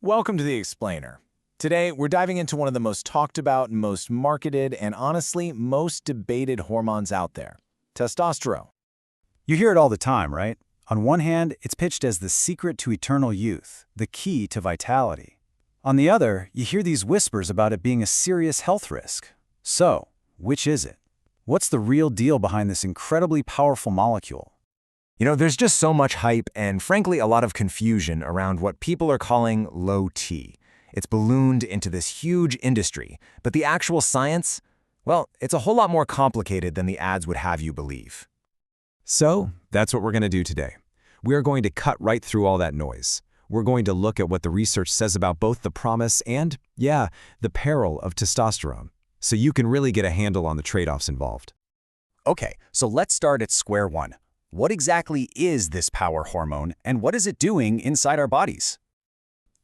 Welcome to The Explainer. Today, we're diving into one of the most talked about, most marketed, and honestly, most debated hormones out there, testosterone. You hear it all the time, right? On one hand, it's pitched as the secret to eternal youth, the key to vitality. On the other, you hear these whispers about it being a serious health risk. So, which is it? What's the real deal behind this incredibly powerful molecule? There's just so much hype and, frankly, a lot of confusion around what people are calling low T. It's ballooned into this huge industry, but the actual science, well, it's a whole lot more complicated than the ads would have you believe. So, that's what we're going to do today. We are going to cut right through all that noise. We're going to look at what the research says about both the promise and, the peril of testosterone, so you can really get a handle on the trade-offs involved. Okay, so let's start at square one. What exactly is this power hormone, and what is it doing inside our bodies?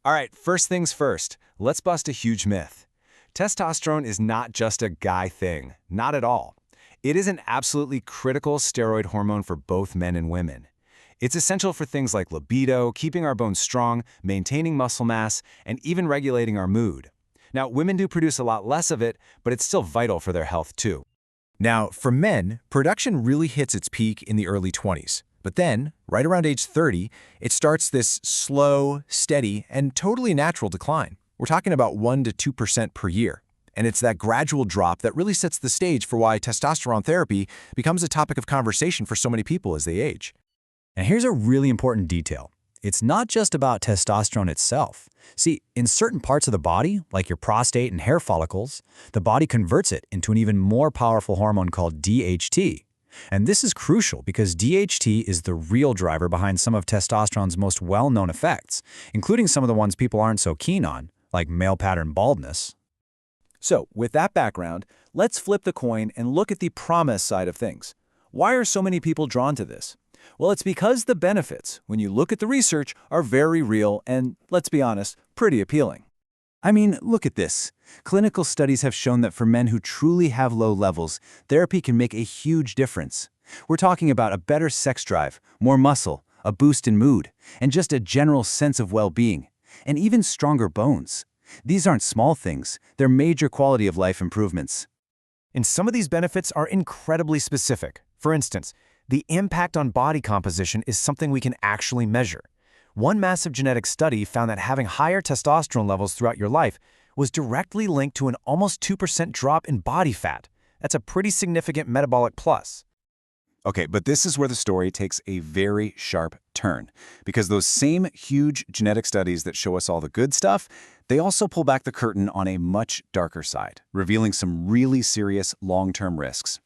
All right, first things first, let's bust a huge myth. Testosterone is not just a guy thing, not at all. It is an absolutely critical steroid hormone for both men and women. It's essential for things like libido, keeping our bones strong, maintaining muscle mass, and even regulating our mood. Now, women do produce a lot less of it, but it's still vital for their health too. Now, for men, production really hits its peak in the early 20s. But then, right around age 30, it starts this slow, steady, and totally natural decline. We're talking about 1 to 2% per year. And it's that gradual drop that really sets the stage for why testosterone therapy becomes a topic of conversation for so many people as they age. And here's a really important detail. It's not just about testosterone itself. See, in certain parts of the body, like your prostate and hair follicles, the body converts it into an even more powerful hormone called DHT. And this is crucial because DHT is the real driver behind some of testosterone's most well-known effects, including some of the ones people aren't so keen on, like male pattern baldness. So, with that background, let's flip the coin and look at the promise side of things. Why are so many people drawn to this? Well, it's because the benefits, when you look at the research, are very real and, let's be honest, pretty appealing. I mean, look at this. Clinical studies have shown that for men who truly have low levels, therapy can make a huge difference. We're talking about a better sex drive, more muscle, a boost in mood, and just a general sense of well-being, and even stronger bones. These aren't small things, they're major quality of life improvements. And some of these benefits are incredibly specific. For instance, the impact on body composition is something we can actually measure. One massive genetic study found that having higher testosterone levels throughout your life was directly linked to an almost 2% drop in body fat. That's a pretty significant metabolic plus. Okay, but this is where the story takes a very sharp turn, because those same huge genetic studies that show us all the good stuff, they also pull back the curtain on a much darker side, revealing some really serious long-term risks.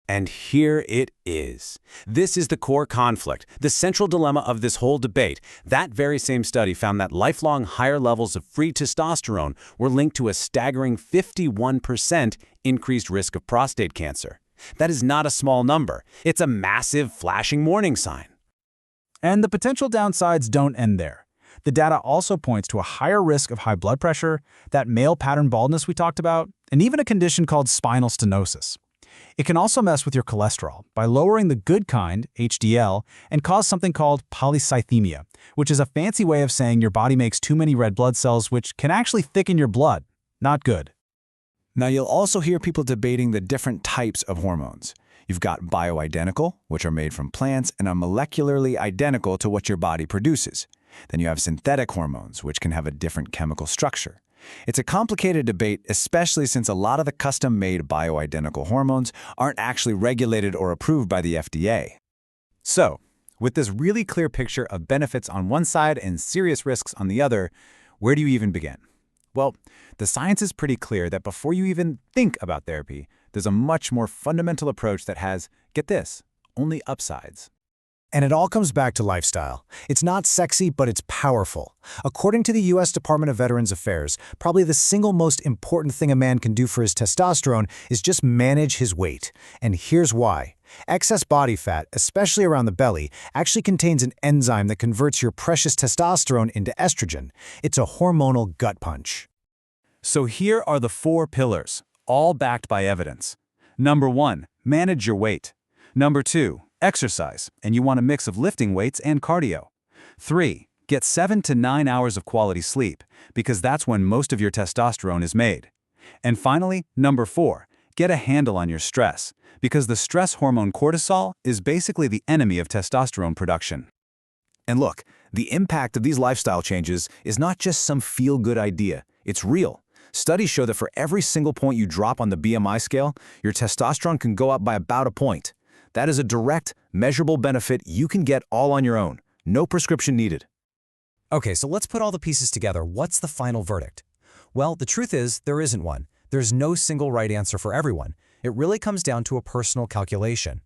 And here it is. This is the core conflict, the central dilemma of this whole debate. That very same study found that lifelong higher levels of free testosterone were linked to a staggering 51% increased risk of prostate cancer. That is not a small number. It's a massive flashing warning sign. And the potential downsides don't end there. The data also points to a higher risk of high blood pressure, that male pattern baldness we talked about, and even a condition called spinal stenosis. It can also mess with your cholesterol by lowering the good kind, HDL, and cause something called polycythemia, which is a fancy way of saying your body makes too many red blood cells, which can actually thicken your blood. Not good. Now, you'll also hear people debating the different types of hormones. You've got bioidentical, which are made from plants and are molecularly identical to what your body produces. Then you have synthetic hormones, which can have a different chemical structure. It's a complicated debate, especially since a lot of the custom-made bioidentical hormones aren't actually regulated or approved by the FDA. So, with this really clear picture of benefits on one side and serious risks on the other, where do you even begin? Well, the science is pretty clear that before you even think about therapy, there's a much more fundamental approach that has, get this, only upsides. And it all comes back to lifestyle. It's not sexy, but it's powerful. According to the U.S. Department of Veterans Affairs, probably the single most important thing a man can do for his testosterone is just manage his weight. And here's why. Excess body fat, especially around the belly, actually contains an enzyme that converts your precious testosterone into estrogen. It's a hormonal gut punch. So here are the 4 pillars, all backed by evidence. Number 1, manage your weight. Number 2, exercise, and you want a mix of lifting weights and cardio. 3, Get 7 to 9 hours of quality sleep, because that's when most of your testosterone is made. And finally, number 4, get a handle on your stress, because the stress hormone cortisol is basically the enemy of testosterone production. And look, the impact of these lifestyle changes is not just some feel-good idea. It's real. Studies show that for every single point you drop on the BMI scale, your testosterone can go up by about a point. That is a direct, measurable benefit you can get all on your own. No prescription needed. Okay, so let's put all the pieces together. What's the final verdict? Well, the truth is, there isn't one. There's no single right answer for everyone. It really comes down to a personal calculation.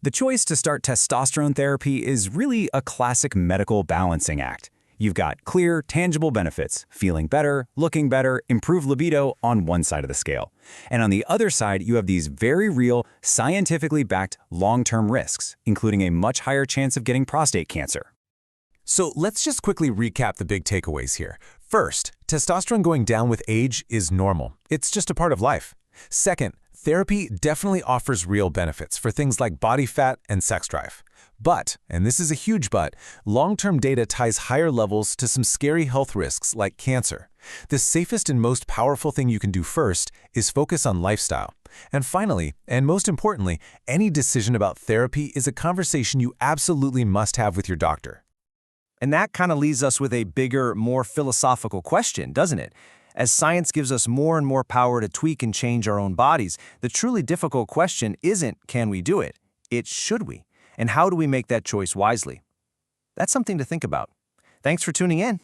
The choice to start testosterone therapy is really a classic medical balancing act. You've got clear, tangible benefits, feeling better, looking better, improved libido on one side of the scale. And on the other side, you have these very real, scientifically backed long-term risks, including a much higher chance of getting prostate cancer. So let's just quickly recap the big takeaways here. First, testosterone going down with age is normal. It's just a part of life. Second, therapy definitely offers real benefits for things like body fat and sex drive. But, and this is a huge but, long-term data ties higher levels to some scary health risks like cancer. The safest and most powerful thing you can do first is focus on lifestyle. And finally, and most importantly, any decision about therapy is a conversation you absolutely must have with your doctor. And that kind of leaves us with a bigger, more philosophical question, doesn't it? As science gives us more and more power to tweak and change our own bodies, the truly difficult question isn't, can we do it? It's, should we? And how do we make that choice wisely? That's something to think about. Thanks for tuning in.